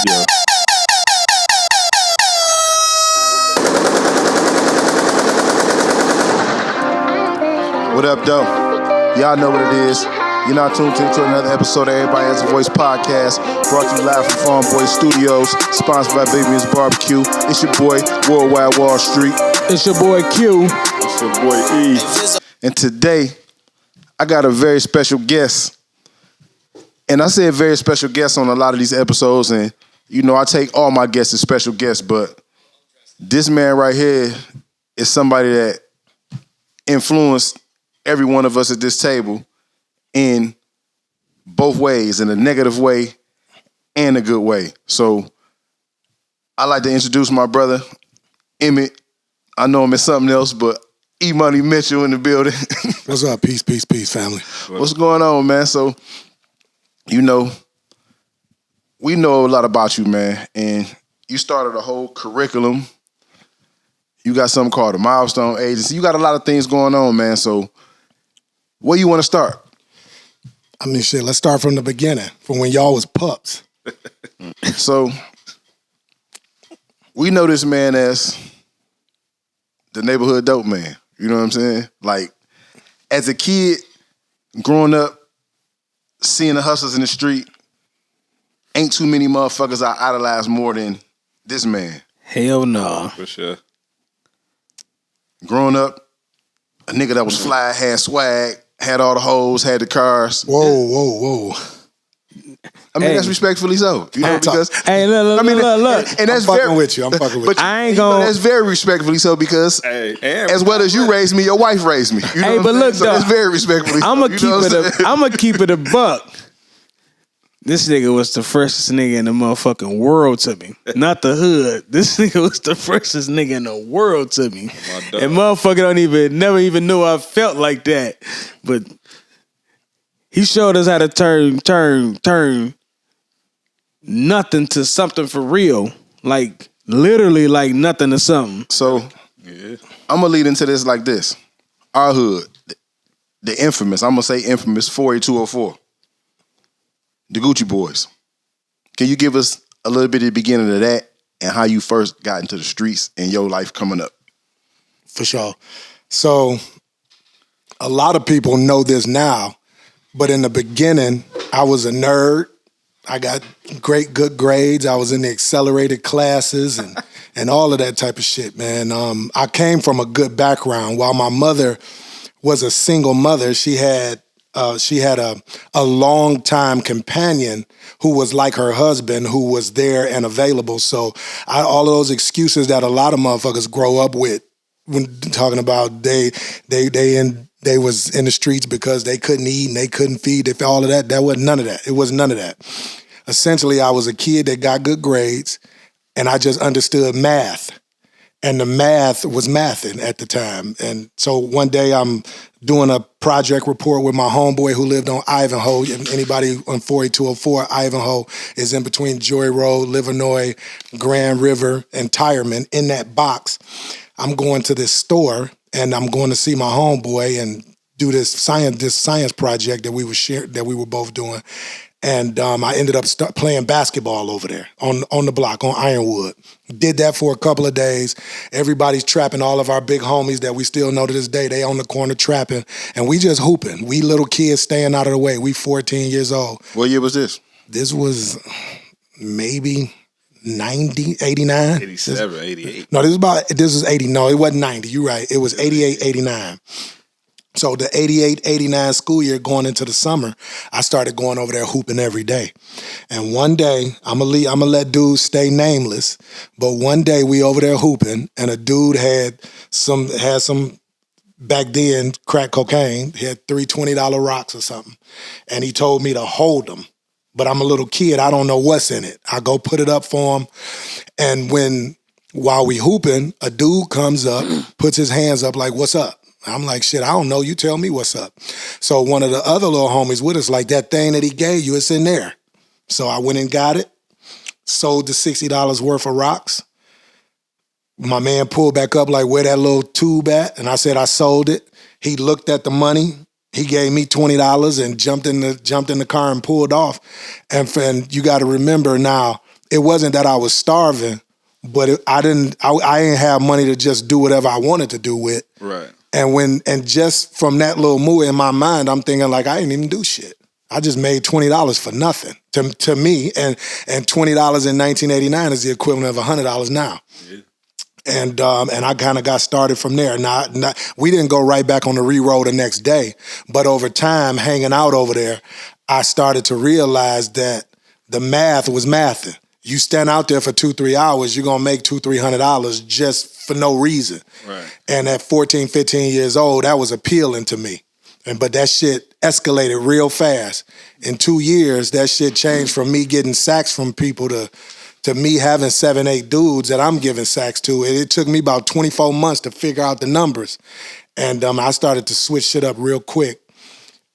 Yeah. What up, though? Y'all know what it is. You're not tuned into another episode of Everybody Has a Voice podcast, brought to you live from Farm Boy Studios, sponsored by Baby Miss Barbecue. It's your boy, Worldwide Wall Street. It's your boy Q. It's your boy E. And today, I got a very special guest. And I say a very special guest on a lot of these episodes, and you know I take all my guests as special guests, but this man right here is somebody that influenced every one of us at this table in both ways, in a negative way and a good way. So I'd like to introduce my brother, Emmett. I know him as something else, but Emmett Mitchell in the building. What's up? Peace, peace, peace, family. What's going on, man? So, you know, we know a lot about you, man, and you started a whole curriculum. You got something called a Milestone agency. You got a lot of things going on, man. So where you want to start? I mean, shit, let's start from the beginning, from when y'all was pups. So we know this man as the neighborhood dope man. You know what I'm saying? Like, as a kid, growing up, seeing the hustlers in the street, ain't too many motherfuckers I idolize more than this man. Hell no. For sure. Growing up, a nigga that was fly, had swag, had all the hoes, had the cars. Whoa. I mean, Hey. that's respectfully so. You know, because Hey, look. and that's I'm fucking very with you. I'm fucking with but you. I ain't you know, gonna- that's very respectfully so because Hey, as well as you raised me, your wife raised me. You know Hey, what but I'm look, saying? So though, that's very respectfully. I'm so, gonna you know what I'm saying? I'm gonna keep it a buck. This nigga was the freshest nigga in the motherfucking world to me. Not the hood. This nigga was the freshest nigga in the world to me. dog. And motherfucker never even knew I felt like that. But he showed us how to turn nothing to something for real. Like literally like nothing to something. So I'm gonna lead into this like this. Our hood, the infamous, I'm gonna say infamous 48204. The Gucci Boys. Can you give us a little bit of the beginning of that and how you first got into the streets and your life coming up? For sure. So a lot of people know this now, but in the beginning, I was a nerd. I got good grades. I was in the accelerated classes and all of that type of shit, man. I came from a good background. While my mother was a single mother, she had a long-time companion who was like her husband, who was there and available. So all of those excuses that a lot of motherfuckers grow up with when talking about they was in the streets because they couldn't eat and they couldn't feed, all of that. That wasn't none of that. It was none of that. Essentially, I was a kid that got good grades, and I just understood math. And the math was mathing at the time. And so one day I'm doing a project report with my homeboy who lived on Ivanhoe. Anybody on 48204, Ivanhoe is in between Joy Road, Livernois, Grand River, and Tireman. In that box, I'm going to this store and I'm going to see my homeboy and do this science project that we were both doing. And I ended up playing basketball over there on the block, on Ironwood. Did that for a couple of days. Everybody's trapping, all of our big homies that we still know to this day. They on the corner trapping. And we just hooping. We little kids staying out of the way. We 14 years old. What year was this? This was maybe 90, 89. 87, 88. No, this was 80. No, it wasn't 90. You're right. It was 88, 89. So the 88, 89 school year going into the summer, I started going over there hooping every day. And one day, I'm gonna let dudes stay nameless, but one day we over there hooping and a dude had some back then crack cocaine. He had $3 $20 rocks or something. And he told me to hold them. But I'm a little kid, I don't know what's in it. I go put it up for him. And while we hooping, a dude comes up, puts his hands up like, "What's up?" I'm like, "Shit, I don't know. You tell me what's up." So one of the other little homies with us, like, "That thing that he gave you, it's in there." So I went and got it, sold the $60 worth of rocks. My man pulled back up like, "Where that little tube at?" And I said, "I sold it." He looked at the money. He gave me $20 and jumped in the car and pulled off. And you got to remember now, it wasn't that I was starving, but I didn't have money to just do whatever I wanted to do with. Right. And just from that little move in my mind, I'm thinking like I didn't even do shit. I just made $20 for nothing to me, and $20 in 1989 is the equivalent of $100 now. Yeah. And I kind of got started from there. We didn't go right back on the re-roll the next day, but over time, hanging out over there, I started to realize that the math was mathing. You stand out there for 2-3 hours, you're gonna make $200-$300 just for no reason. Right. And at 14, 15 years old, that was appealing to me. But that shit escalated real fast. In 2 years, that shit changed from me getting sacks from people to me having 7-8 dudes that I'm giving sacks to. It took me about 24 months to figure out the numbers. And I started to switch shit up real quick.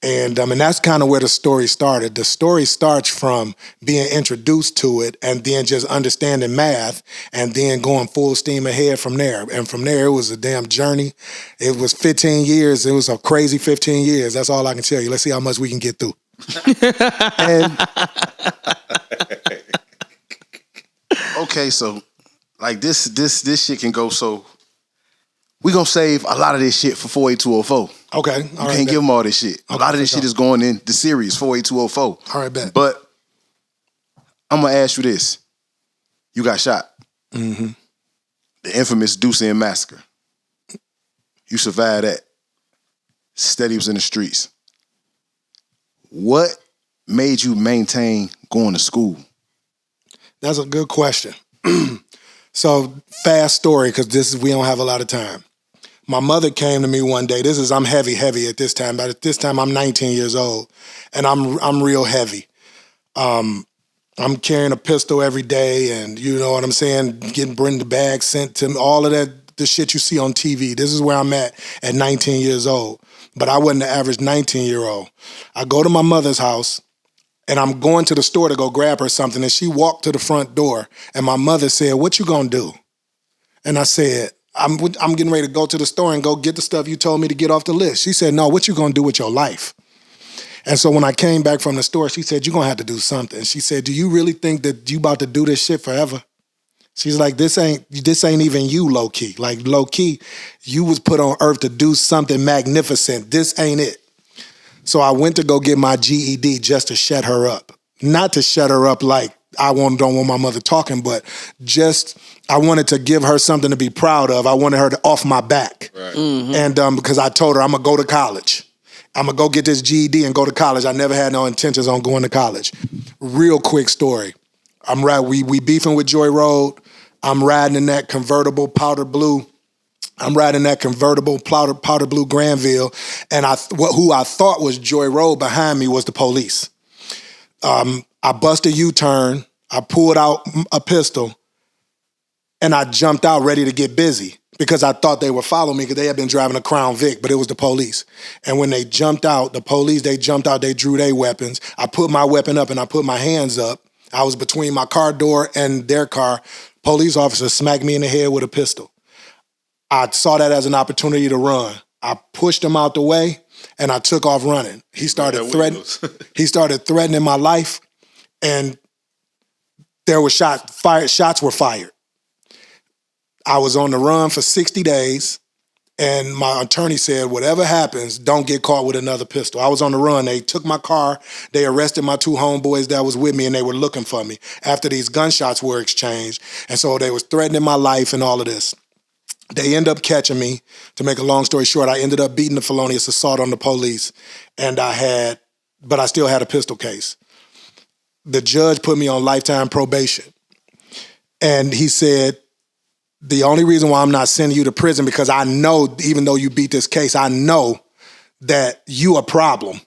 And that's kind of where the story started. The story starts from being introduced to it and then just understanding math and then going full steam ahead from there. And from there, it was a damn journey. It was 15 years. It was a crazy 15 years. That's all I can tell you. Let's see how much we can get through. And okay, so like this shit can go so. We gonna save a lot of this shit for 48204. Okay. You can't give them all this shit. A lot of this shit is going in the series 48204. All right, bet. But I'm gonna ask you this. You got shot. Mm-hmm. The infamous Deucein massacre. You survived that. Steady was in the streets. What made you maintain going to school? That's a good question. So fast story, because we don't have a lot of time. My mother came to me one day. I'm heavy at this time. But at this time, I'm 19 years old, and I'm real heavy. I'm carrying a pistol every day, and you know what I'm saying, bring the bag sent to me, all of that, the shit you see on TV. This is where I'm at 19 years old. But I wasn't the average 19-year-old. I go to my mother's house, and I'm going to the store to go grab her something, and she walked to the front door, and my mother said, "What you gonna do?" And I said, I'm getting ready to go to the store and go get the stuff you told me to get off the list. She said, "No, what you gonna do with your life?" And so when I came back from the store, she said, "You're gonna have to do something." She said, "Do you really think that you about to do this shit forever?" She's like, this ain't even you, low key. Like, low key, you was put on earth to do something magnificent. This ain't it. So I went to go get my GED just to shut her up. Not to shut her up like I don't want my mother talking, but just I wanted to give her something to be proud of. I wanted her to off my back. Right. Mm-hmm. And because I told her I'm going to go to college. I'm going to go get this GED and go to college. I never had no intentions on going to college. Real quick story. We beefing with Joy Road. I'm riding in that convertible powder blue. Powder blue Granville, and who I thought was Joy Road behind me was the police. I bust a U-turn. I pulled out a pistol, and I jumped out ready to get busy because I thought they were following me because they had been driving a Crown Vic, but it was the police. And when they jumped out, they drew their weapons. I put my weapon up and I put my hands up. I was between my car door and their car. Police officer smacked me in the head with a pistol. I saw that as an opportunity to run. I pushed him out the way and I took off running. He started threatening my life, and shots were fired. I was on the run for 60 days, and my attorney said, whatever happens, don't get caught with another pistol. I was on the run. They took my car. They arrested my 2 homeboys that was with me, and they were looking for me after these gunshots were exchanged. And so they was threatening my life and all of this. They end up catching me. To make a long story short, I ended up beating the felonious assault on the police, and but I still had a pistol case. The judge put me on lifetime probation. And he said, the only reason why I'm not sending you to prison, because I know, even though you beat this case, I know that you a problem.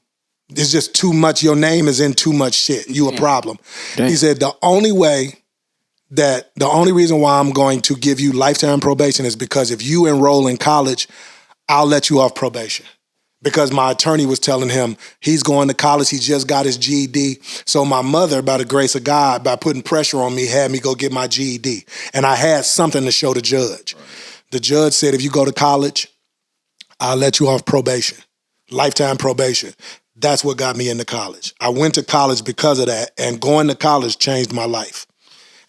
It's just too much. Your name is in too much shit. You a problem. Damn. He said, the only reason why I'm going to give you lifetime probation is because if you enroll in college, I'll let you off probation. Because my attorney was telling him he's going to college, he just got his GED. So my mother, by the grace of God, by putting pressure on me, had me go get my GED. And I had something to show the judge. Right. The judge said, if you go to college, I'll let you off probation, lifetime probation. That's what got me into college. I went to college because of that, and going to college changed my life.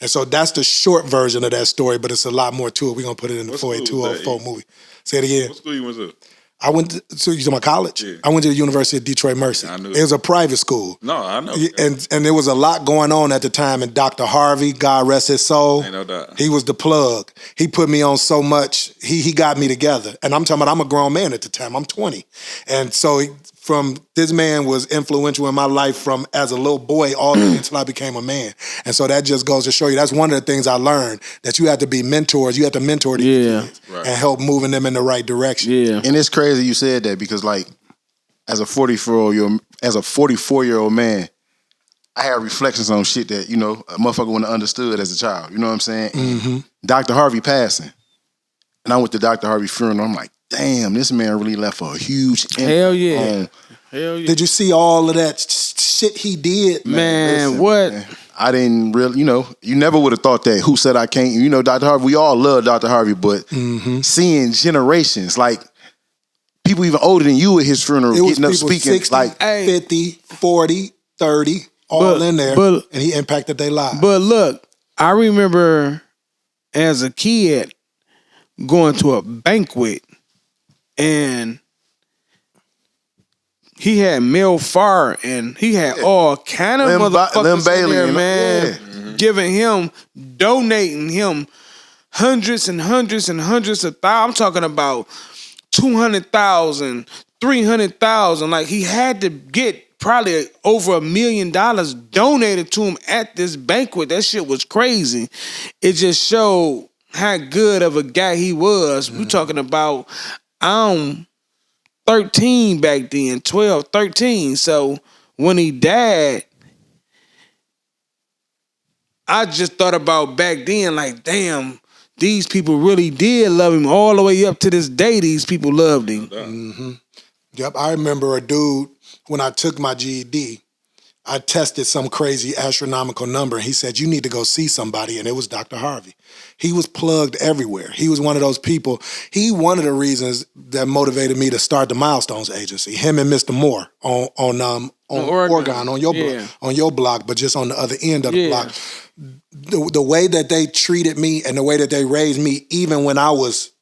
And so that's the short version of that story, but it's a lot more to it. We're going to put it in the What school was 48204 that, movie. Say it again. What school you went to? I went to, so you talking about college? Yeah. I went to the University of Detroit Mercy. Yeah, I knew it was a private school. No, I know. And there was a lot going on at the time. And Dr. Harvey, God rest his soul, Ain't no doubt. he was the plug. He put me on so much. He got me together. And I'm talking about I'm a grown man at the time. I'm 20. And so from this man was influential in my life from as a little boy all the way until I became a man. And so that just goes to show you that's one of the things I learned, that you have to be mentors. You have to mentor these kids and help moving them in the right direction. Yeah. And it's crazy you said that because like as a 44-year-old man, I had reflections on shit that, you know, a motherfucker wouldn't have understood as a child. You know what I'm saying? Mm-hmm. Dr. Harvey passing. And I went to Dr. Harvey's funeral. I'm like, damn, this man really left a huge impact. Hell yeah. Hell yeah. Did you see all of that shit he did? Man, listen, what? Man, I didn't really, you know, you never would have thought that. Who said I can't? You know, Dr. Harvey, we all love Dr. Harvey, but seeing generations, like people even older than you at his funeral It was getting up people speaking 60, like 50, 40, 30, all in there, and he impacted their lives. But look, I remember as a kid going to a banquet and he had Mel Farr and he had all kind of motherfuckers in there, man, giving him, donating him hundreds and hundreds and hundreds of thousands. I'm talking about 200,000, 300,000. Like he had to get probably over $1 million donated to him at this banquet. That shit was crazy. It just showed how good of a guy he was. We talking about 13 back then, 12, 13. So when he died, I just thought about back then, like, damn, these people really did love him all the way up to this day. These people loved him. Mm-hmm. Yep, I remember a dude, when I took my GED, I tested some crazy astronomical number. He said, you need to go see somebody, and it was Dr. Harvey. He was plugged everywhere. He was one of those people. One of the reasons that motivated me to start the Milestones agency. Him and Mr. Moore on Oregon, on your block, but just on the other end of the block. The way that they treated me and the way that they raised me, even when I was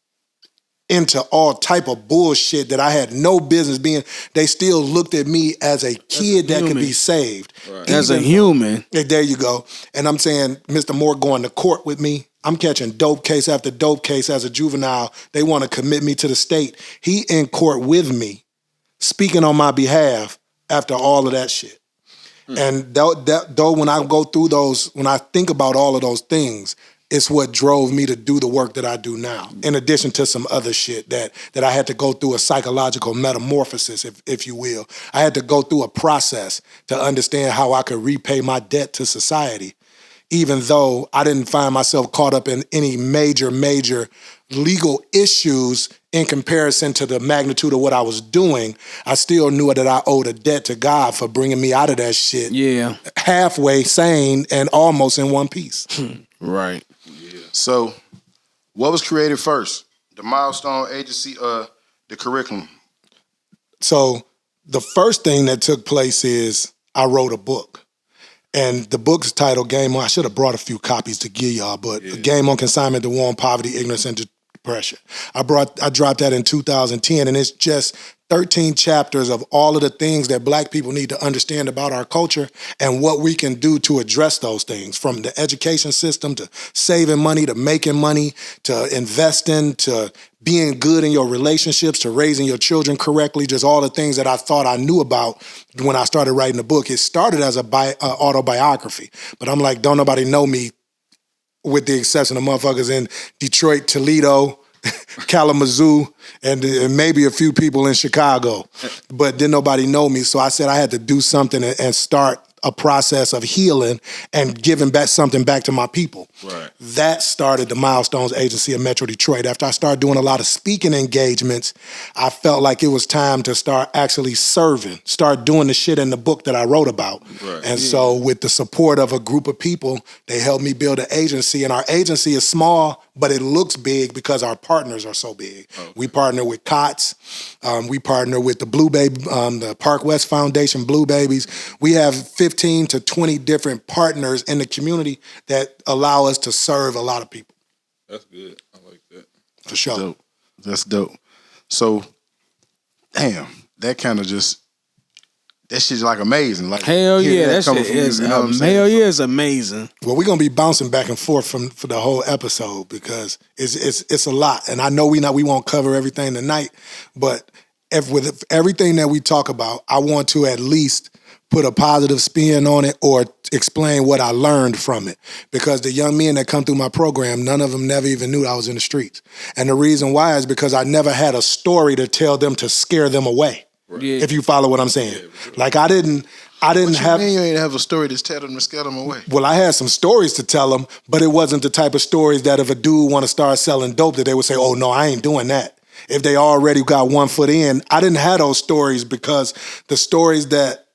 into all type of bullshit that I had no business being, they still looked at me as a kid that could be saved. Right. As a human. There you go. And I'm saying, Mr. Moore going to court with me. I'm catching dope case after dope case as a juvenile. They want to commit me to the state. He in court with me, speaking on my behalf after all of that shit. And though when I go through those, when I think about all of those things, it's what drove me to do the work that I do now. In addition to some other shit that I had to go through a psychological metamorphosis, if you will. I had to go through a process to understand how I could repay my debt to society. Even though I didn't find myself caught up in any major legal issues in comparison to the magnitude of what I was doing, I still knew that I owed a debt to God for bringing me out of that shit. Yeah. Halfway sane and almost in one piece. Right. Yeah. So, what was created first? The Milestone Agency, the curriculum? So, the first thing that took place is I wrote a book. And the book's titled Game On. I should have brought a few copies to give y'all, but Game On Consignment to War on Poverty, Ignorance, and Depression. I dropped that in 2010, and it's just 13 chapters of all of the things that Black people need to understand about our culture and what we can do to address those things, from the education system to saving money to making money to investing to being good in your relationships to raising your children correctly, just all the things that I thought I knew about when I started writing the book. It started as an autobiography, but I'm like, don't nobody know me with the exception of motherfuckers in Detroit, Toledo, Kalamazoo, and maybe a few people in Chicago, but didn't nobody know me. So I said I had to do something and start a process of healing and giving back something back to my people. Right. That started the Milestones agency in Metro Detroit. After I started doing a lot of speaking engagements, I felt like it was time to start actually serving, start doing the shit in the book that I wrote about. Right. And so with the support of a group of people, they helped me build an agency. And our agency is small, but it looks big because our partners are so big. Okay. We partner with COTS. We partner with the Blue Baby, the Park West Foundation Blue Babies. We have 15 to 20 different partners in the community that allow us to serve a lot of people. That's good. I like that. For sure. Dope. That's dope. So, damn, that kind of just, that shit's like amazing. Like, hell yeah, that coming shit from you, is, you know what I'm hell saying? yeah, it's amazing. Well, we're gonna be bouncing back and forth for the whole episode because it's a lot, and I know we won't cover everything tonight, but with everything that we talk about, I want to at least put a positive spin on it or explain what I learned from it. Because the young men that come through my program, none of them never even knew I was in the streets. And the reason why is because I never had a story to tell them to scare them away. Right. Yeah. If you follow what I'm saying. Yeah, like I didn't have. You ain't have a story to tell them to scare them away. Well, I had some stories to tell them, but it wasn't the type of stories that if a dude want to start selling dope that they would say, oh no, I ain't doing that. If they already got 1 foot in, I didn't have those stories because the stories that,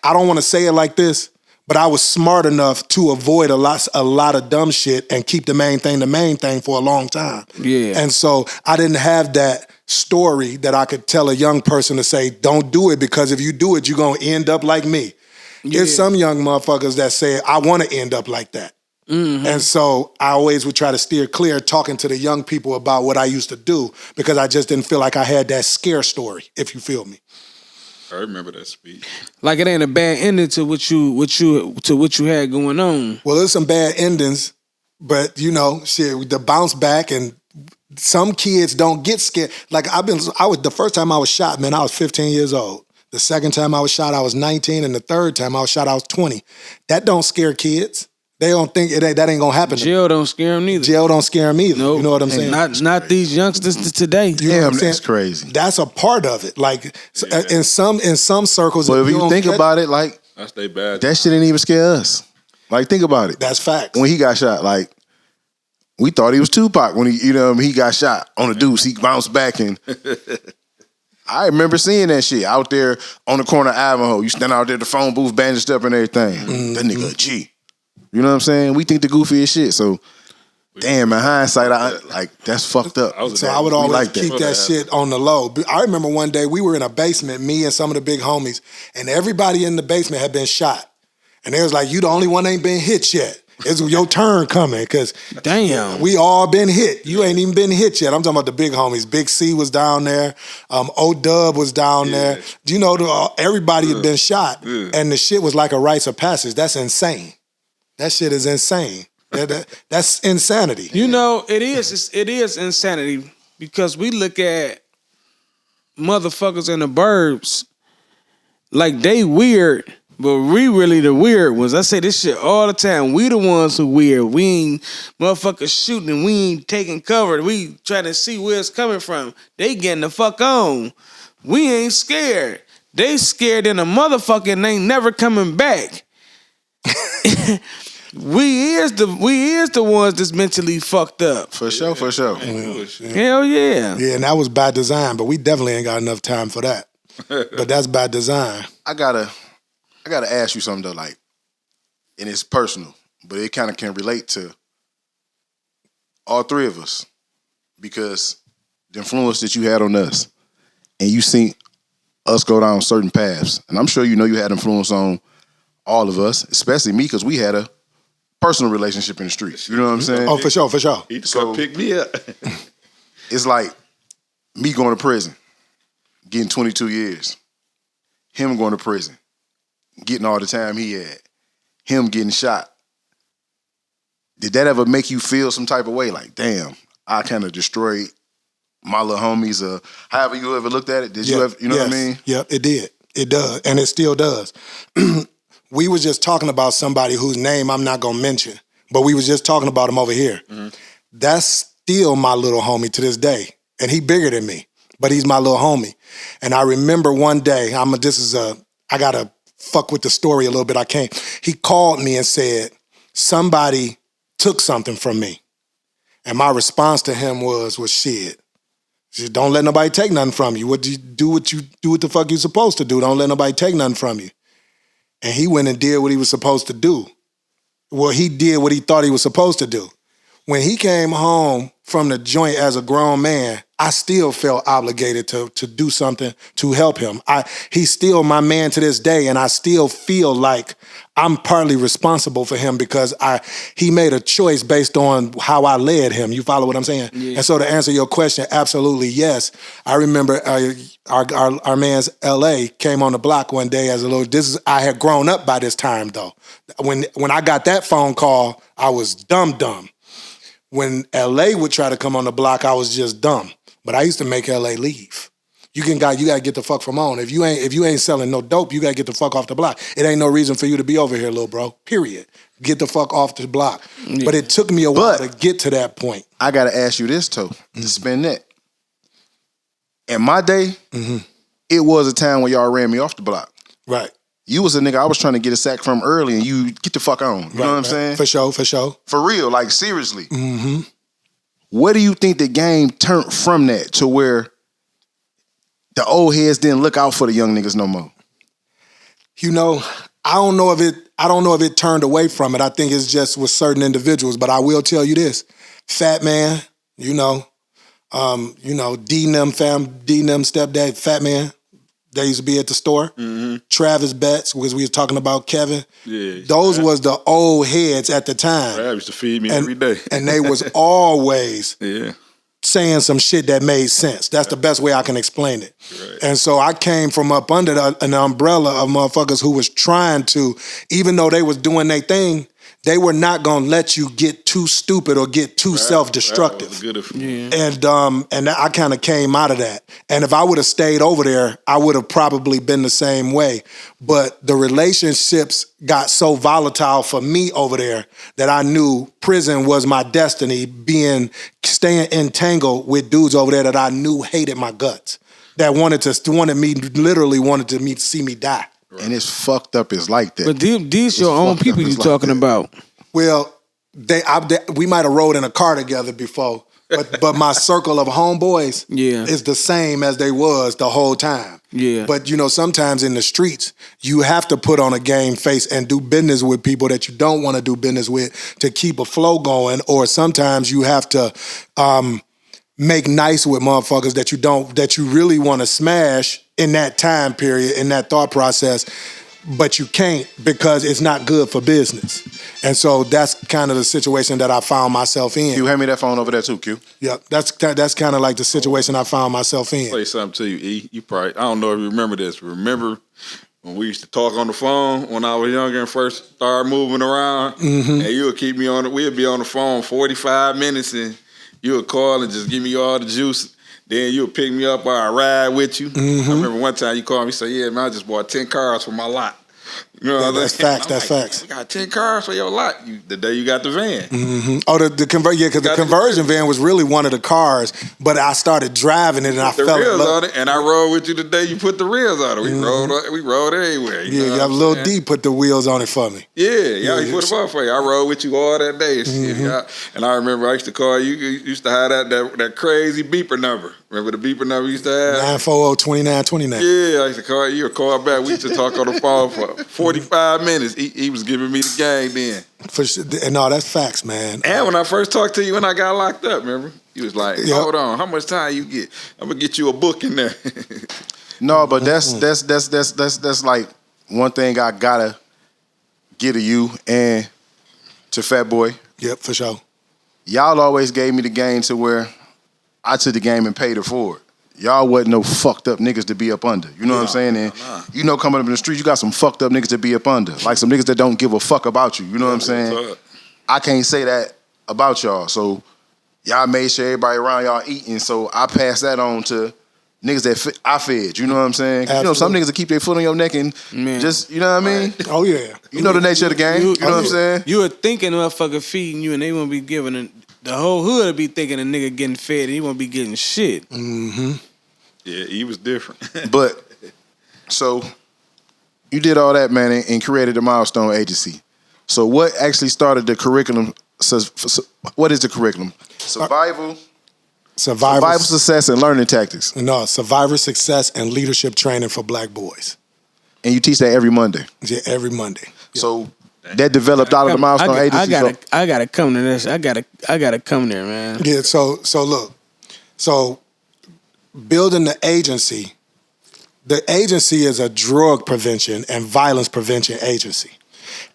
I don't want to say it like this, but I was smart enough to avoid a lot of dumb shit and keep the main thing for a long time. Yeah. And so I didn't have that story that I could tell a young person to say, don't do it because if you do it, you're going to end up like me. Yeah. There's some young motherfuckers that say, I want to end up like that. Mm-hmm. And so I always would try to steer clear talking to the young people about what I used to do because I just didn't feel like I had that scare story, if you feel me. I remember that speech. Like it ain't a bad ending to what you had going on. Well, there's some bad endings, but you know, shit, the bounce back and some kids don't get scared. Like the first time I was shot, man, I was 15 years old. The second time I was shot, I was 19, and the third time I was shot, I was 20. That don't scare kids. They don't think that ain't gonna happen. Jail don't scare them neither. Jail don't scare them either. Nope. You know what I'm saying? Not these youngsters today. You know what I'm saying? That's crazy. That's a part of it. Like in some circles. But if you think about it, like that's they bad. That shit didn't even scare us. Like think about it. That's facts. When he got shot, like we thought he was Tupac when he got shot on the deuce. He bounced back and. I remember seeing that shit out there on the corner of Ivanhoe. You stand out there, the phone booth bandaged up and everything. Mm-hmm. That nigga a G. You know what I'm saying? We think the goofiest shit. So, damn, in hindsight, that's fucked up. So I would always keep that shit on the low. I remember one day we were in a basement, me and some of the big homies, and everybody in the basement had been shot. And they was like, you the only one ain't been hit yet. It's your turn coming, because damn, we all been hit. You ain't even been hit yet. I'm talking about the big homies. Big C was down there. O-Dub was down there. You know, everybody had been shot. And the shit was like a rites of passage. That's insane. That shit is insane. That's insanity. You know, it is insanity because we look at motherfuckers in the burbs like they weird, but we really the weird ones. I say this shit all the time. We the ones who weird. We ain't motherfuckers shooting and we ain't taking cover. We trying to see where it's coming from. They getting the fuck on. We ain't scared. They scared in a motherfucker and ain't never coming back. We is the ones that's mentally fucked up. For sure. Hell yeah. Yeah, and that was by design, but we definitely ain't got enough time for that. But that's by design. I gotta ask you something though, like, and it's personal, but it kind of can relate to all three of us because the influence that you had on us, and you seen us go down certain paths, and I'm sure you know you had influence on all of us, especially me, because we had a personal relationship in the streets. You know what I'm saying? Oh, for sure. He so pick me up. It's like me going to prison, getting 22 years, him going to prison, getting all the time he had, him getting shot. Did that ever make you feel some type of way? Like, damn, I kind of destroyed my little homies, or however you ever looked at it? Did you ever, you know what I mean? Yep, it did. It does, and it still does. We was just talking about somebody whose name I'm not gonna mention, but we was just talking about him over here. Mm-hmm. That's still my little homie to this day, and he bigger than me, but he's my little homie. And I remember one day, I gotta fuck with the story a little bit. I can't. He called me and said somebody took something from me. And my response to him was shit. Just don't let nobody take nothing from you. What the fuck you supposed to do. Don't let nobody take nothing from you. And he went and did what he was supposed to do. Well, he did what he thought he was supposed to do. When he came home from the joint as a grown man, I still felt obligated to do something to help him. He's still my man to this day, and I still feel like I'm partly responsible for him because he made a choice based on how I led him. You follow what I'm saying? Yeah. And so to answer your question, absolutely yes. I remember our man's L.A. came on the block one day as a little. I had grown up by this time though. When I got that phone call, I was dumb. When L.A. would try to come on the block, I was just dumb. But I used to make L.A. leave. You gotta get the fuck from on. If you ain't selling no dope, you gotta get the fuck off the block. It ain't no reason for you to be over here, little bro. Period. Get the fuck off the block. Yeah. But it took me a while to get to that point. I gotta ask you this, too. To spin that. In my day, it was a time when y'all ran me off the block. Right. You was a nigga I was trying to get a sack from early, and you get the fuck on. You know what I'm saying? For sure. For real, like seriously. Mm-hmm. What do you think the game turned from that to where the old heads didn't look out for the young niggas no more? You know, I don't know if it turned away from it. I think it's just with certain individuals. But I will tell you this: Fat Man, D Nem stepdad, Fat Man. They used to be at the store. Mm-hmm. Travis Betts, because we was talking about Kevin. Yeah, those was the old heads at the time. Travis used to feed me every day. And they was always saying some shit that made sense. That's the best way I can explain it. Right. And so I came from up under an umbrella of motherfuckers who was trying to, even though they was doing their thing, they were not gonna let you get too stupid or get too self-destructive. And I kind of came out of that. And if I would have stayed over there, I would have probably been the same way. But the relationships got so volatile for me over there that I knew prison was my destiny, staying entangled with dudes over there that I knew hated my guts, that wanted to see me die. Right. And it's fucked up. It's like that. But these your own people you talking about. Well, we might have rode in a car together before, but my circle of homeboys is the same as they was the whole time. Yeah. But sometimes in the streets, you have to put on a game face and do business with people that you don't want to do business with to keep a flow going, or sometimes you have to make nice with motherfuckers that you really want to smash in that time period, in that thought process, but you can't because it's not good for business. And so that's kind of the situation that I found myself in. Q, hand me that phone over there too, Q. Yeah, that's kind of like the situation I found myself in. I'll say something to you, E. You probably, I don't know if you remember this. Remember when we used to talk on the phone when I was younger and first started moving around, and you would keep me on, we'd be on the phone 45 minutes and you would call and just give me all the juice. Then you would pick me up or I'd ride with you. Mm-hmm. I remember one time you called me and said, yeah, man, I just bought 10 cars for my lot. You know that's facts. That's facts. You got 10 cars for your lot. The day you got the van. Mm-hmm. Oh, the conversion van was really one of the cars, but I started driving it and I fell in love. On it, and I rode with you the day you put the reels on it. We rode everywhere. You know Lil D put the wheels on it for me. He put them on for you. I rode with you all that day. And I remember I used to call you. You used to have that crazy beeper number. Remember the beeper number you used to have? 940-2929. Yeah, I used to call you. You would call back. We used to talk on the phone for 45 minutes. He was giving me the gang then. For sure. No, that's facts, man. And when I first talked to you when I got locked up, remember? He was like, hold on, how much time you get? I'm going to get you a book in there. No, but that's like one thing I got to get to you and to Fat Boy. Yep, for sure. Y'all always gave me the game to where I took the game and paid it forward. Y'all wasn't no fucked up niggas to be up under. You know what I'm saying? And coming up in the street, you got some fucked up niggas to be up under. Like some niggas that don't give a fuck about you. You know what I'm saying? I can't say that about y'all. So y'all made sure everybody around y'all eating. So I passed that on to niggas that I fed. You know what I'm saying? You know, some niggas that keep their foot on your neck and just, you know what I mean? Oh, yeah. You know the nature of the game. You know what I'm saying? You would thinking motherfucker feeding you and they won't be giving the whole hood would be thinking a nigga getting fed and he won't be getting shit. Mm-hmm. Yeah, he was different. But, so, you did all that, man, and created the Milestone agency. So what actually started the curriculum what is the curriculum? Survival, Survival success, and learning tactics. No, survivor success and leadership training for Black boys. And you teach that every Monday. Yeah, every Monday. So that developed out of the Milestone agency. I gotta come to this. I gotta come there, man. Yeah. So look. So building the agency is a drug prevention and violence prevention agency,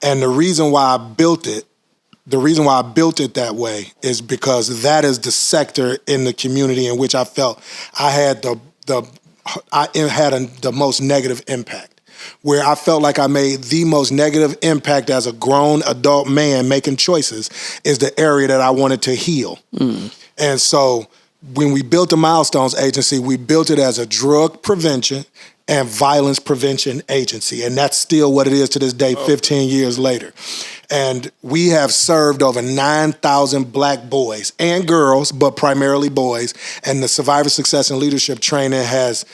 and the reason why I built it that way is because that is the sector in the community in which I felt I had the most negative impact, where I felt like I made the most negative impact as a grown adult man making choices is the area that I wanted to heal. And so when we built the Milestones agency, we built it as a drug prevention and violence prevention agency. And that's still what it is to this day, 15 years later. And we have served over 9,000 Black boys and girls, but primarily boys. And the Survivor Success and Leadership Training has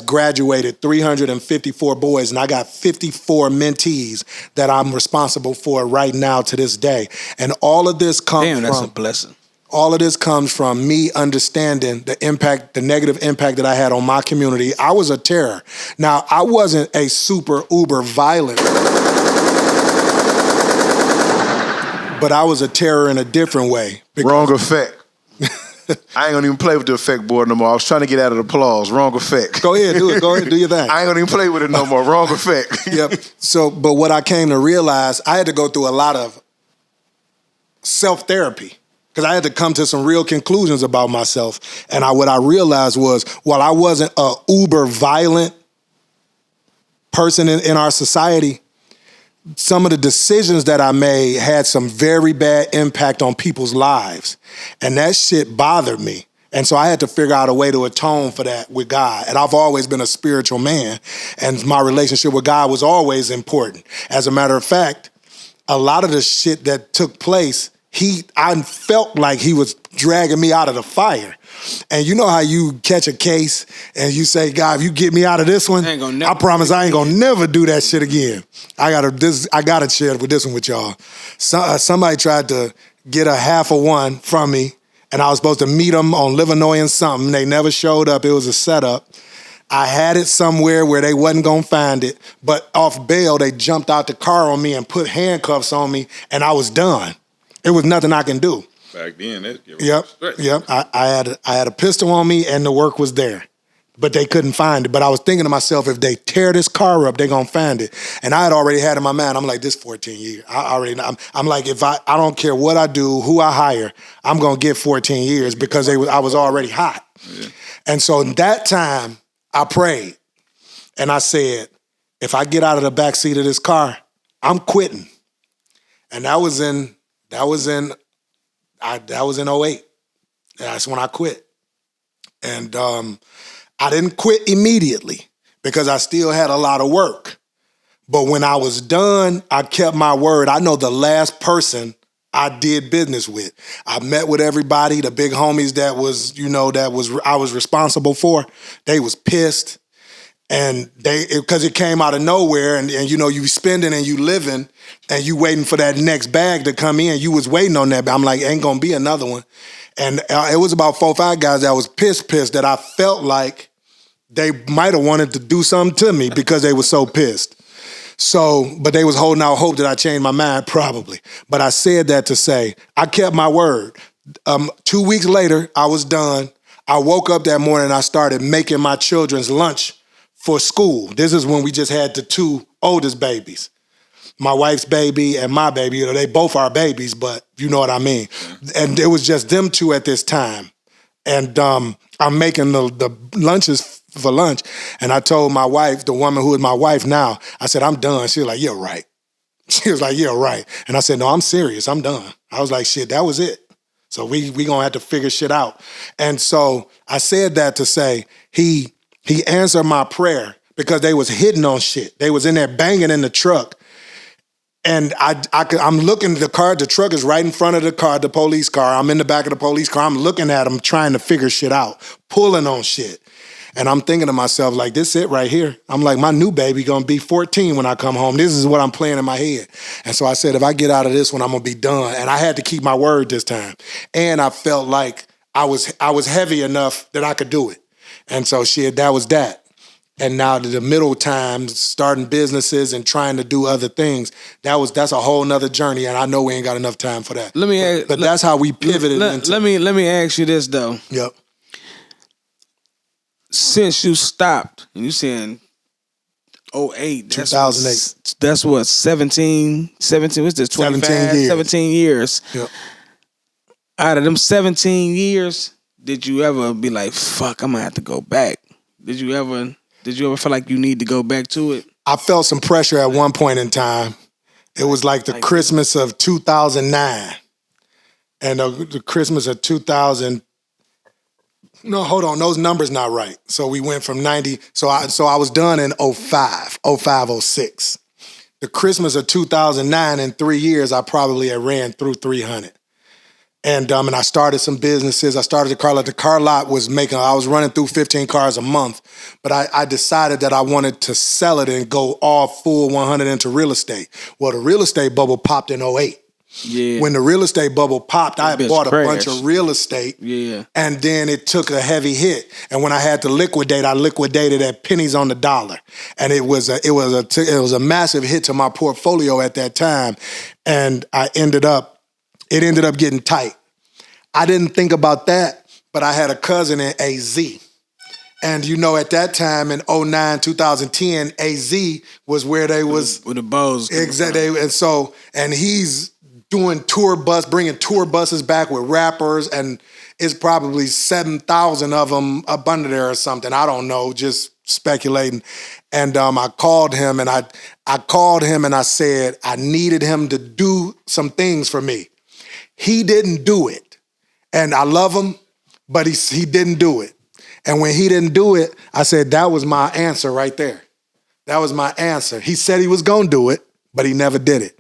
graduated 354 boys. And I got 54 mentees that I'm responsible for right now to this day. And all of this comes from... Damn, that's a blessing. All of this comes from me understanding the impact, the negative impact that I had on my community. I was a terror. Now, I wasn't a super uber violent, but I was a terror in a different way. Wrong effect. I ain't gonna even play with the effect board no more. I was trying to get out of the applause. Wrong effect. Go ahead, do it. Go ahead, do your thing. I ain't gonna even play with it no more. Wrong effect. Yep. So, but what I came to realize, I had to go through a lot of self-therapy, because I had to come to some real conclusions about myself. And what I realized was, while I wasn't a uber violent person in our society, some of the decisions that I made had some very bad impact on people's lives. And that shit bothered me. And so I had to figure out a way to atone for that with God. And I've always been a spiritual man, and my relationship with God was always important. As a matter of fact, a lot of the shit that took place, I felt like he was dragging me out of the fire. And you know how you catch a case and you say, God, if you get me out of this one, I promise I ain't gonna never do that shit again. I gotta share with this one with y'all. Somebody tried to get a half of one from me, and I was supposed to meet them on Livernois and something. They never showed up. It was a setup. I had it somewhere where they wasn't gonna find it, but off bail, they jumped out the car on me and put handcuffs on me, and I was done. It was nothing I can do. Back then, Yep. I had a pistol on me, and the work was there, but they couldn't find it. But I was thinking to myself, if they tear this car up, they're gonna find it. And I had already had in my mind, I'm like, this 14 years. I'm like, if I don't care what I do, who I hire, I'm gonna get 14 years because I was already hot. Yeah. And so in that time, I prayed, and I said, if I get out of the back seat of this car, I'm quitting. And that was in 08. That's when I quit. And I didn't quit immediately because I still had a lot of work. But when I was done, I kept my word. I know the last person I did business with. I met with everybody, the big homies I was responsible for. They was pissed. And because it came out of nowhere, and you spending and you living, and you waiting for that next bag to come in. You was waiting on that. I'm like, ain't gonna be another one. And it was about 4 or 5 guys that was pissed that I felt like they might have wanted to do something to me because they were so pissed. So, but they was holding out hope that I changed my mind, probably. But I said that to say, I kept my word. 2 weeks later, I was done. I woke up that morning and I started making my children's lunch for school. This is when we just had the 2 oldest babies. My wife's baby and my baby. They both are babies, but you know what I mean. And it was just them 2 at this time. And I'm making the lunches for lunch. And I told my wife, the woman who is my wife now, I said, I'm done. She was like, you're right. She was like, yeah, right. And I said, no, I'm serious. I'm done. I was like, shit, that was it. So we gonna have to figure shit out. And so I said that to say he answered my prayer because they was hitting on shit. They was in there banging in the truck. And I'm looking at the car. The truck is right in front of the car, the police car. I'm in the back of the police car. I'm looking at them trying to figure shit out, pulling on shit. And I'm thinking to myself, like, this it right here. I'm like, my new baby gonna be 14 when I come home. This is what I'm playing in my head. And so I said, if I get out of this one, I'm gonna be done. And I had to keep my word this time. And I felt like I was heavy enough that I could do it. And so that was that. And now the middle time, starting businesses and trying to do other things, that's a whole nother journey. And I know we ain't got enough time for that. But that's how we pivoted. Let me ask you this though. Yep. Since you stopped, and you saying 08, 2008. That's what, 17, what's this, 25? 17 years. 17 years. Yep. Out of them 17 years, did you ever be like, fuck, I'm gonna have to go back? Did you ever feel like you need to go back to it? I felt some pressure at one point in time. It was like the Christmas of 2009. And the Christmas of 2000. No, hold on. Those numbers not right. So we went from 90. So I was done in 05, 06. The Christmas of 2009, in 3 years, I probably had ran through 300. And I started some businesses. I started the car lot. The car lot I was running through 15 cars a month, but I decided that I wanted to sell it and go all full 100 into real estate. Well, the real estate bubble popped in 08. Yeah. When the real estate bubble popped, I bought a bunch of real estate. Yeah. And then it took a heavy hit. And when I had to liquidate, I liquidated at pennies on the dollar. And it was a massive hit to my portfolio at that time. And it ended up getting tight. I didn't think about that, but I had a cousin in AZ. And at that time in 09, 2010, AZ was where they was with the bows. Exactly. And he's doing bringing tour buses back with rappers, and it's probably 7,000 of them up under there or something. I don't know, just speculating. And I called him and I said I needed him to do some things for me. He didn't do it. And I love him, but he didn't do it. And when he didn't do it, I said, that was my answer right there. That was my answer. He said he was going to do it, but he never did it.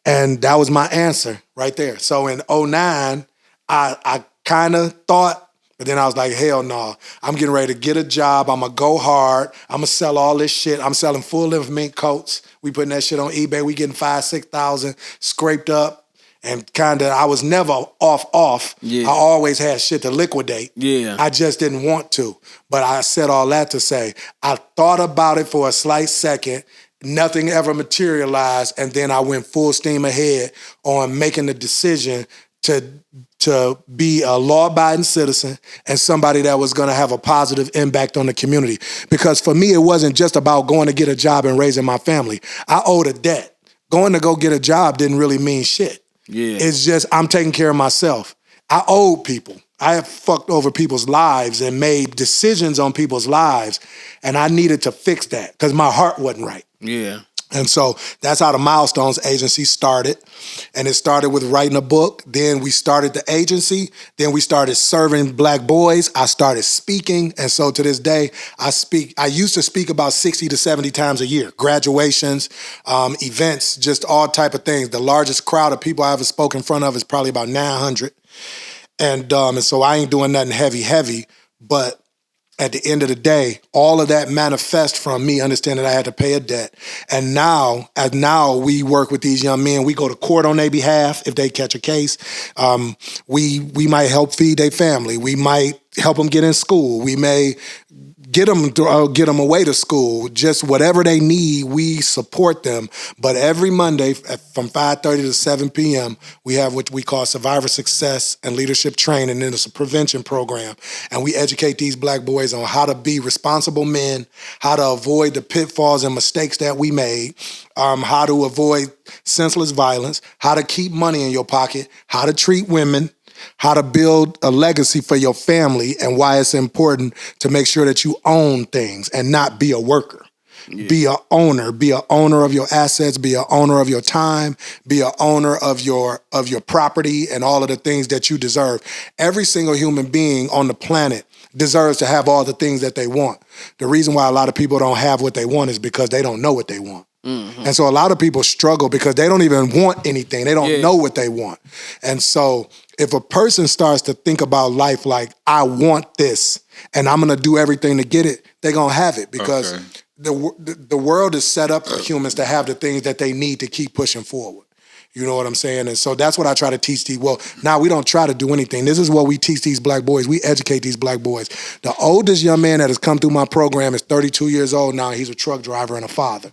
And that was my answer right there. So in 09, I kind of thought, but then I was like, hell no. I'm getting ready to get a job. I'm going to go hard. I'm going to sell all this shit. I'm selling full-length mink coats. We putting that shit on eBay. We getting 5,000-6,000 scraped up. And I was never off. Yeah. I always had shit to liquidate. Yeah. I just didn't want to. But I said all that to say, I thought about it for a slight second. Nothing ever materialized. And then I went full steam ahead on making the decision to be a law-abiding citizen and somebody that was going to have a positive impact on the community. Because for me, it wasn't just about going to get a job and raising my family. I owed a debt. Going to go get a job didn't really mean shit. Yeah. It's just I'm taking care of myself. I owed people. I have fucked over people's lives and made decisions on people's lives, and I needed to fix that because my heart wasn't right. Yeah. And so that's how the Milestones agency started. And it started with writing a book. Then we started the agency. Then we started serving Black boys. I started speaking. And so to this day, I used to speak about 60 to 70 times a year. Graduations, events, just all type of things. The largest crowd of people I ever spoke in front of is probably about 900. And so I ain't doing nothing heavy. But at the end of the day, all of that manifests from me understanding that I had to pay a debt. And now we work with these young men. We go to court on their behalf if they catch a case. We might help feed their family. We might help them get in school. We may get them away to school. Just whatever they need, we support them. But every Monday from 5:30 to 7 p.m., we have what we call Survivor Success and Leadership Training, and it's a prevention program. And we educate these Black boys on how to be responsible men, how to avoid the pitfalls and mistakes that we made, how to avoid senseless violence, how to keep money in your pocket, how to treat women, how to build a legacy for your family, and why it's important to make sure that you own things and not be a worker. Yeah. Be an owner. Be an owner of your assets. Be an owner of your time. Be an owner of your property and all of the things that you deserve. Every single human being on the planet deserves to have all the things that they want. The reason why a lot of people don't have what they want is because they don't know what they want. And so a lot of people struggle because they don't even want anything. They don't know what they want. And so if a person starts to think about life like, I want this and I'm going to do everything to get it, they're going to have it because the world is set up for humans to have the things that they need to keep pushing forward. You know what I'm saying? And so that's what I try to teach these. Well, now we don't try to do anything. This is what we teach these black boys. We educate these black boys. The oldest young man that has come through my program is 32 years old now. He's a truck driver and a father.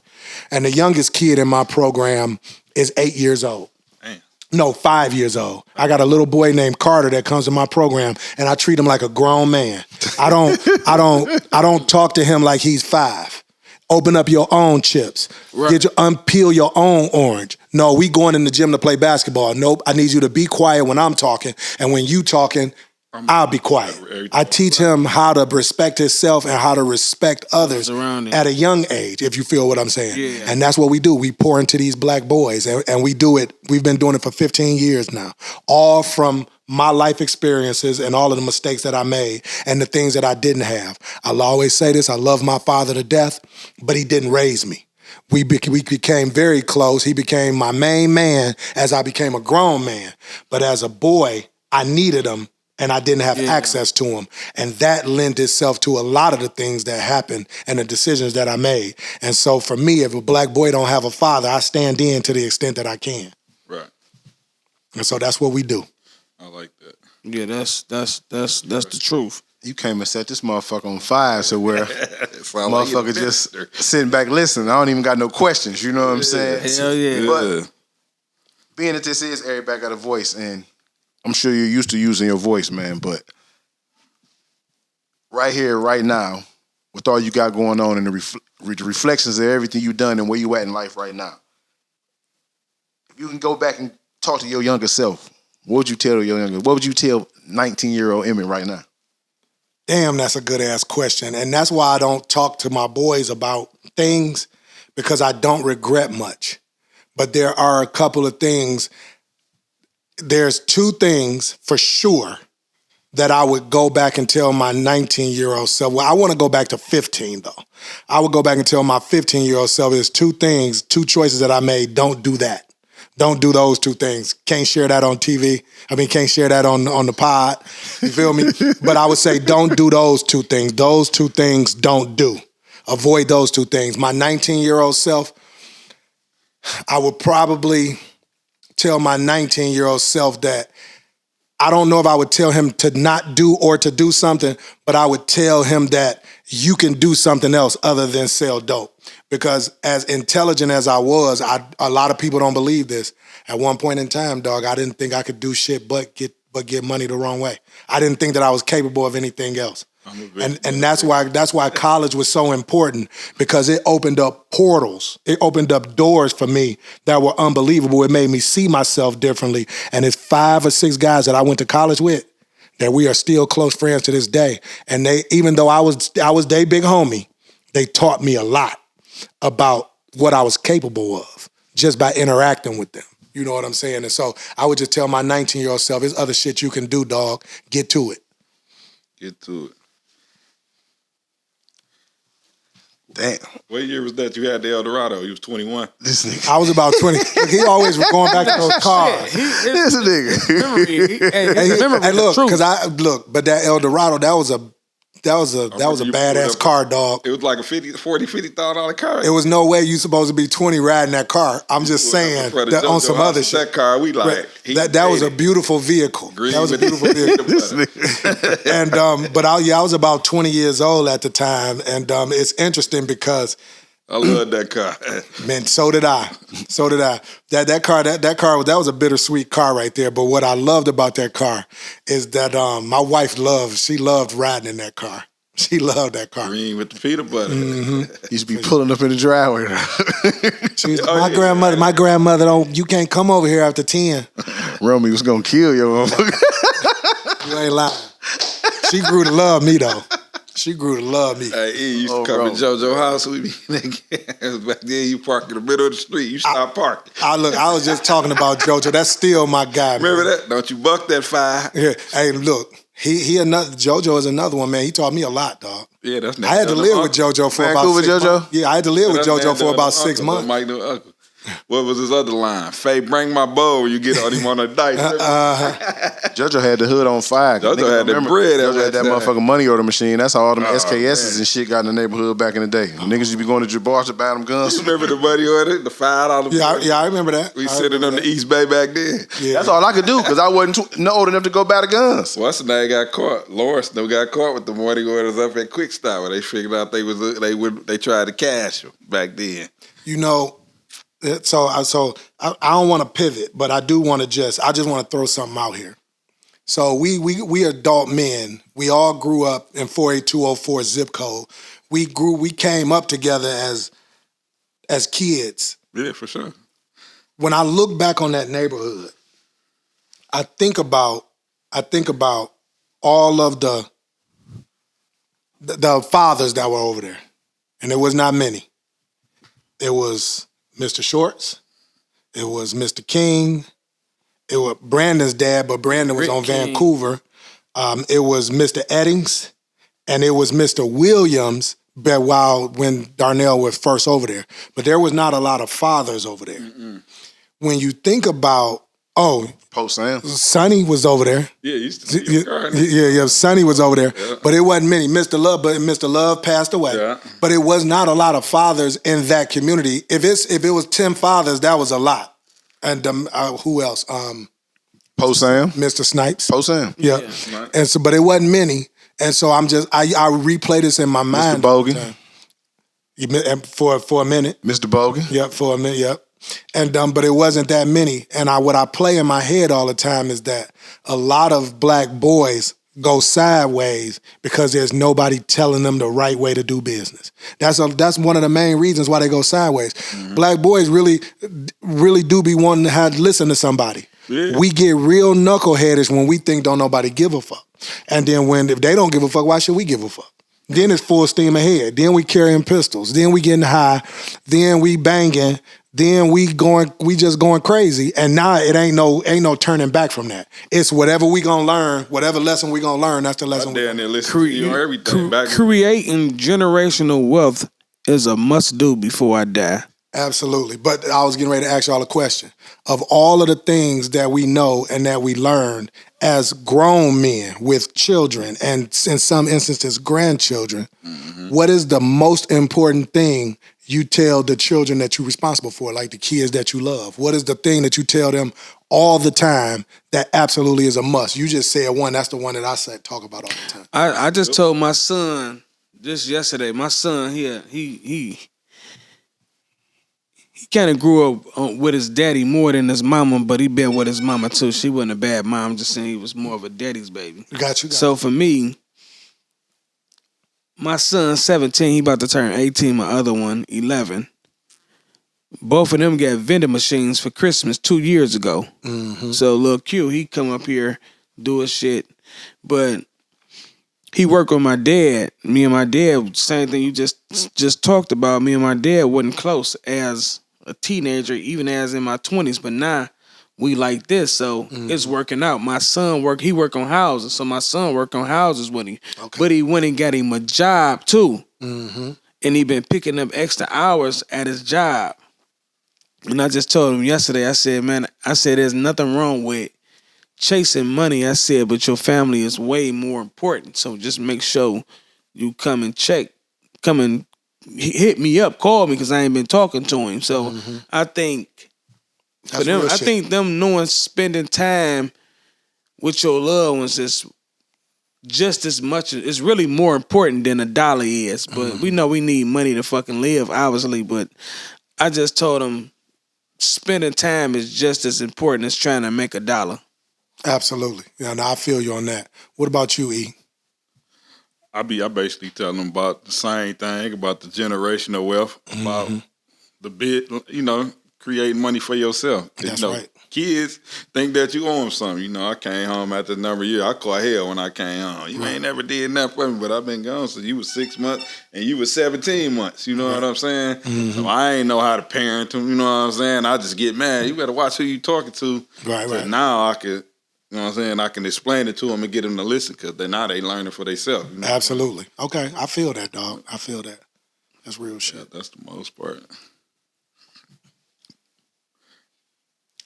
And the youngest kid in my program is 8 years old. No, 5 years old. I got a little boy named Carter that comes to my program, and I treat him like a grown man. I don't talk to him like he's 5. Open up your own chips. Right. Unpeel your own orange. No, we going in the gym to play basketball. Nope, I need you to be quiet when I'm talking, and when you talking, I'll be quiet. I teach him how to respect himself and how to respect others at a young age, if you feel what I'm saying. Yeah. And that's what we do. We pour into these black boys, and we do it. We've been doing it for 15 years now, all from my life experiences and all of the mistakes that I made and the things that I didn't have. I'll always say this, I love my father to death, but he didn't raise me. We became very close. He became my main man as I became a grown man. But as a boy, I needed him and I didn't have access to him. And that lent itself to a lot of the things that happened and the decisions that I made. And so for me, if a black boy don't have a father, I stand in to the extent that I can. Right. And so that's what we do. I like that. Yeah, that's the truth. You came and set this motherfucker on fire, so where motherfucker like just sitting back listening. I don't even got no questions. You know what I'm saying? Hell yeah. But being that this is everybody got a voice, and I'm sure you're used to using your voice, man. But right here, right now, with all you got going on and the reflections of everything you've done and where you at in life right now, if you can go back and talk to your younger self, what would you tell your younger? What would you tell 19-year-old Emmett right now? Damn, that's a good-ass question. And that's why I don't talk to my boys about things, because I don't regret much. But there are a couple of things. There's 2 things for sure that I would go back and tell my 19-year-old self. Well, I want to go back to 15, though. I would go back and tell my 15-year-old self, there's 2 things, 2 choices that I made. Don't do that. Don't do those 2 things. Can't share that on TV. Can't share that on the pod. You feel me? But I would say don't do those 2 things. Those 2 things don't do. Avoid those 2 things. My 19-year-old self, I would probably tell my 19-year-old self that I don't know if I would tell him to not do or to do something, but I would tell him that you can do something else other than sell dope. Because as intelligent as I was, a lot of people don't believe this. At one point in time, dog, I didn't think I could do shit but get money the wrong way. I didn't think that I was capable of anything else. And that's why college was so important, because it opened up portals. It opened up doors for me that were unbelievable. It made me see myself differently. And it's 5 or 6 guys that I went to college with that we are still close friends to this day. And they, even though I was their big homie, they taught me a lot about what I was capable of just by interacting with them. You know what I'm saying? And so I would just tell my 19-year-old self, there's other shit you can do, dog. Get to it. Get to it. Damn. What year was that you had the Eldorado? You was 21? This nigga. I was about 20. He always was going back to those cars. This nigga. But that Eldorado, that was a badass car, dog. It was like a $40,000 car. It was no way you supposed to be 20 riding that car. I'm just saying that on some other shit. That car, we like. That was a beautiful vehicle. That was a beautiful vehicle. And but I was about 20 years old at the time, and it's interesting because I love that car. Man, so did I. That car was a bittersweet car right there. But what I loved about that car is that my wife loved riding in that car. She loved that car. Green with the peanut butter. Mm-hmm. Used to be pulling up in the driveway. My grandmother, you can't come over here after 10. Romy was gonna kill your motherfucker. You ain't lying. She grew to love me though. She grew to love me. Hey, E used to come to JoJo's house with me. Back then, you park in the middle of the street. You stop parking. I was just talking about JoJo. That's still my guy, man. Remember that? Don't you buck that fire. Yeah. Hey, look. He another JoJo is another one, man. He taught me a lot, dog. Yeah, that's I had to live with JoJo for about 6 months. Yeah, I had to live with JoJo for about 6 months. Mike the uncle. What was his other line? Faye, bring my bowl. You get on him on a dice. JoJo had the hood on fire. JoJo had the bread. JoJo had that motherfucking money order machine. That's how all them SKSs and shit got in the neighborhood back in the day. Niggas used to be going to Gibraltar buying them guns. You remember the money order? The $5 Yeah, I remember that. We sitting on the East Bay back then. Yeah. That's all I could do because I wasn't old enough to go buy the guns. What's the name got caught? Lawrence got caught with the money orders up at Quick Stop where they figured out they tried to cash them back then. You know, so I don't want to pivot, but I do want to I just want to throw something out here. So we adult men, we all grew up in 48204 zip code. We came up together as kids. Yeah, for sure. When I look back on that neighborhood, I think about all of the fathers that were over there. And it was not many. It was Mr. Shorts. It was Mr. King. It was Brandon's dad, but Brandon was on Vancouver. It was Mr. Eddings, and it was Mr. Williams when Darnell was first over there. But there was not a lot of fathers over there. Mm-mm. When you think about, Post Sam. Sonny was over there. Yeah, you used to see him. Yeah, Sonny was over there. Yeah. But it wasn't many. Mr. Love passed away. Yeah. But it was not a lot of fathers in that community. If it was 10 fathers, that was a lot. And who else? Post Sam. Mr. Snipes. Post Sam. Yeah. And so, but it wasn't many. And so I replay this in my mind. Mr. Bogan. For a minute. Mr. Bogan. Yep, for a minute, yep. And but it wasn't that many. And what I play in my head all the time is that a lot of black boys go sideways because there's nobody telling them the right way to do business. That's one of the main reasons why they go sideways. Mm-hmm. Black boys really do be wanting to listen to somebody. Yeah. We get real knuckleheadish when we think don't nobody give a fuck. And then if they don't give a fuck, why should we give a fuck? Then it's full steam ahead. Then we carrying pistols. Then we getting high. Then we banging. Then we just going crazy. And now it ain't no turning back from that. It's whatever we gonna learn, whatever lesson we gonna learn, that's the lesson we're gonna learn. Creating generational wealth is a must do before I die. Absolutely. But I was getting ready to ask y'all a question. Of all of the things that we know and that we learned as grown men with children and in some instances grandchildren, what is the most important thing you tell the children that you're responsible for, like the kids that you love? What is the thing that you tell them all the time that absolutely is a must? You just said one. That's the one that I talk about all the time. I just told my son just yesterday. My son here, he kind of grew up with his daddy more than his mama, but he been with his mama too. She wasn't a bad mom. I'm just saying he was more of a daddy's baby. Got you. So for me, my son's 17. He about to turn 18. My other one, 11. Both of them got vending machines for Christmas 2 years ago. Mm-hmm. So Lil Q, he come up here, do his shit. But he worked with my dad. Me and my dad, same thing you just talked about. Me and my dad wasn't close as a teenager, even as in my 20s. But now we like this, so it's working out. My son he work on houses, so my son worked on houses with him. Okay. But he went and got him a job too. Mm-hmm. And he been picking up extra hours at his job. And I just told him yesterday, I said, there's nothing wrong with chasing money. I said, but your family is way more important. So just make sure you come and hit me up, call me, because I ain't been talking to him. So I think for them, I think them knowing spending time with your loved ones is just as much. It's really more important than $1 is. But we know we need money to fucking live, obviously. But I just told them spending time is just as important as trying to make $1. Absolutely. Yeah, no, I feel you on that. What about you, E? I basically telling them about the same thing, about the generational wealth, about the bit, creating money for yourself. That's right. Kids think that you owe them something. I came home after a number of years. I caught hell when I came home. You ain't never did nothing for me, but I've been gone since you was 6 months and you was 17 months. You know what I'm saying? Mm-hmm. So I ain't know how to parent them. You know what I'm saying? I just get mad. You better watch who you talking to. Right. Now I could You know what I'm saying? I can explain it to them and get them to listen because now they learning for themselves. You know? Absolutely. Okay, I feel that, dog. I feel that. That's real shit. Yeah, that's the most part.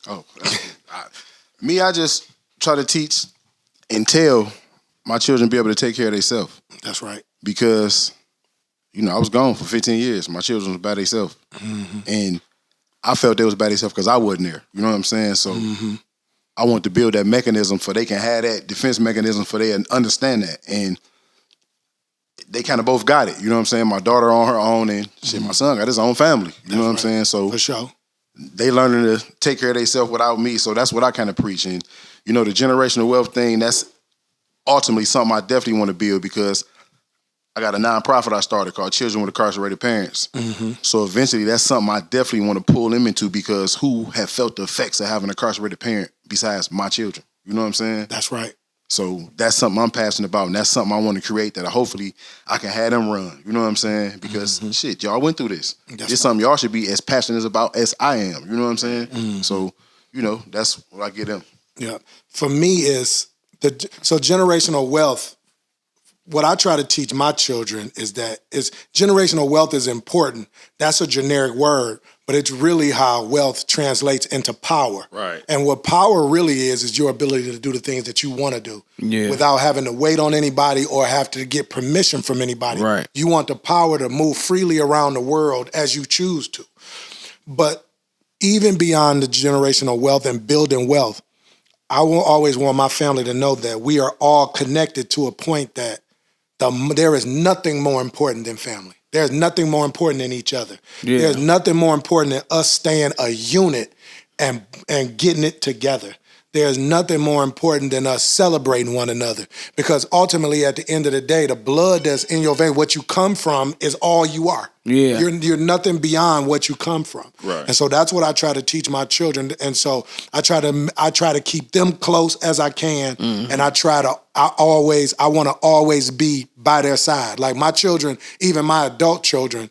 I just try to teach and tell my children be able to take care of themselves. That's right. Because, I was gone for 15 years. My children was by themselves. Mm-hmm. And I felt they was by themselves because I wasn't there. You know what I'm saying? So I want to build that mechanism for they can have that defense mechanism for they understand that. And they kind of both got it. You know what I'm saying? My daughter on her own and my son got his own family. You know what I'm saying? So for sure. They learning to take care of themselves without me. So that's what I kind of preach. And, the generational wealth thing, that's ultimately something I definitely want to build because I got a nonprofit I started called Children with Incarcerated Parents. Mm-hmm. So eventually that's something I definitely want to pull them into because who have felt the effects of having an incarcerated parent besides my children? You know what I'm saying? That's right. So that's something I'm passionate about, and that's something I want to create that hopefully I can have them run. You know what I'm saying? Because shit, y'all went through this. It's something y'all should be as passionate about as I am. You know what I'm saying? Mm-hmm. So, that's what I get them. Yeah. For me is generational wealth. What I try to teach my children is generational wealth is important. That's a generic word, but it's really how wealth translates into power. Right. And what power really is your ability to do the things that you want to do without having to wait on anybody or have to get permission from anybody. Right. You want the power to move freely around the world as you choose to. But even beyond the generational wealth and building wealth, I will always want my family to know that we are all connected to a point that there is nothing more important than family. There's nothing more important than each other. Yeah. There's nothing more important than us staying a unit and getting it together. There's nothing more important than us celebrating one another. Because ultimately, at the end of the day, the blood that's in your vein, what you come from, is all you are. Yeah. You're nothing beyond what you come from. Right. And so that's what I try to teach my children. And so I try to keep them close as I can. Mm-hmm. And I want to always be by their side. Like my children, even my adult children,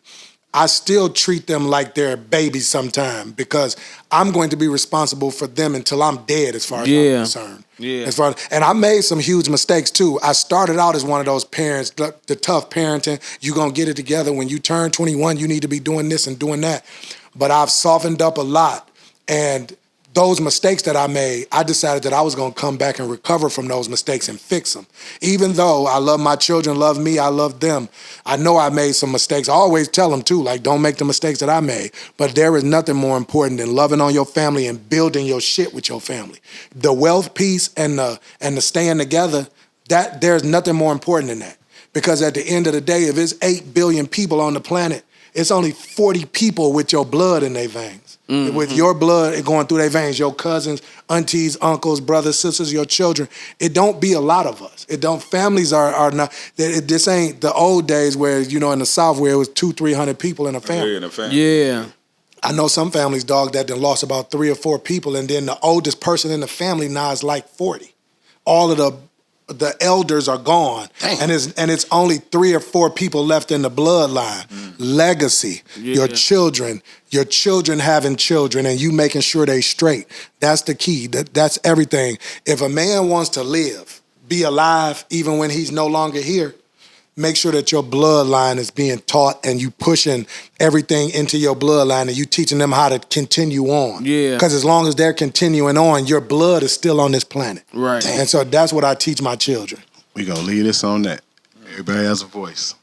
I still treat them like they're babies sometimes because I'm going to be responsible for them until I'm dead as far as I'm concerned. Yeah. And I made some huge mistakes too. I started out as one of those parents, the tough parenting. You're going to get it together. When you turn 21, you need to be doing this and doing that. But I've softened up a lot. And those mistakes that I made, I decided that I was going to come back and recover from those mistakes and fix them. Even though I love my children, love me, I love them. I know I made some mistakes. I always tell them too, like, don't make the mistakes that I made. But there is nothing more important than loving on your family and building your shit with your family. The wealth piece and the staying together, that there's nothing more important than that. Because at the end of the day, if it's 8 billion people on the planet, it's only 40 people with your blood in their veins. Mm-hmm. With your blood going through their veins, your cousins, aunties, uncles, brothers, sisters, your children. It don't be a lot of us. It don't. Families are not. This ain't the old days where in the South where it was 200-300 people in a family. Yeah. I know some families, dog, that done lost about 3 or 4 people, and then the oldest person in the family now is like 40. All of the elders are gone. Damn. And it's only 3 or 4 people left in the bloodline. Legacy, your children having children, and you making sure they straight. That's the key. That's everything. If a man wants to live, be alive, even when he's no longer here, make sure that your bloodline is being taught and you pushing everything into your bloodline and you teaching them how to continue on. Yeah. Because as long as they're continuing on, your blood is still on this planet. Right. And so that's what I teach my children. We gonna leave this on that. Everybody has a voice.